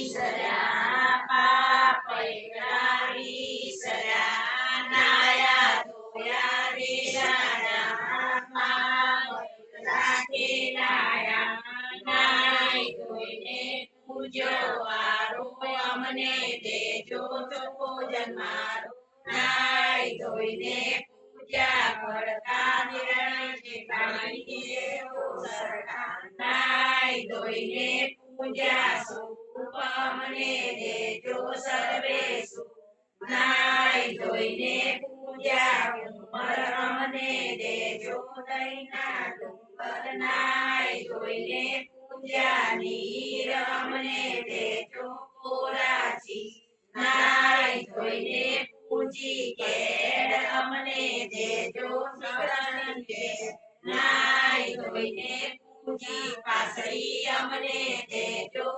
વિસર્યા પાપૈયા વિસર્યા નાયા ધોયા રેડાયા પાપૈયા ખેલાયા નાઈ ધોઈને પૂજો વારો અમને દેજો ભોજન મારો નાઈ ધોઈને પૂજા કરતા નિર્ણય પાણીએ સરકાર નાઈ ધોઈને પૂજા સુખ અમને દેજો સર્વે સુખ નાઈ ધોઈને પૂજા ઉમર અમને દેજો દૈના ડુંગર નાઈ ધોઈને પૂજા નીર અમને દેજો કોરાચી નાઈ ધોઈને પૂજી કેડ અમને દેજો સગન નાઈ ધોઈને પૂજી પાસળી અમને દેજો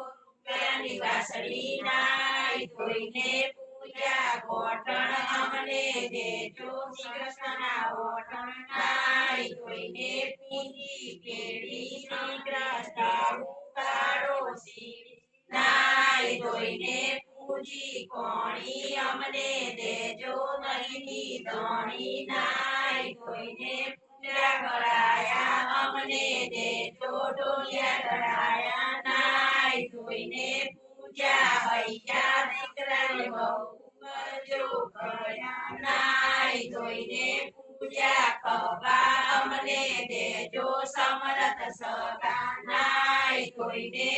રૂપિયાની વાસળી નાઈ ધોઈને પૂજા કોટણ અમને દેજો કૃષ્ણના ઓટણ નાઈ ધોઈને પૂજી કેળી શ્રી કૃષ્ણ કાળો શિવ નાઈ ધોઈને પૂજી કોણી અમને દેજો નળીની ધોણી નાઈ ધોઈને પૂજા કરાયા અમને દેજો ઢોલિયા કરાયા નાઈ ધોઈને પૂજા હૈયા દીકરાને બહુ કરજો કર્યા નાઈ ધોઈને પૂજા ખબા અમને દેજો સમરથ સગા નાઈ ધોઈને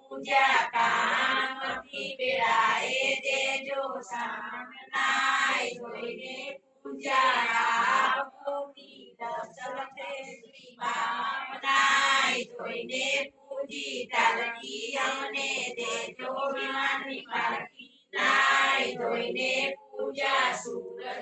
પૂજા કામથી બેડાએ દેજો સામ નાઈ ધોઈને પૂજા આપોતી દશરથે શ્રી રામ નાઈ ધોઈને પૂજી તાલકી અમને દેજો વિમાનની પાલકી નાઈ ધોઈને પૂજા સુરત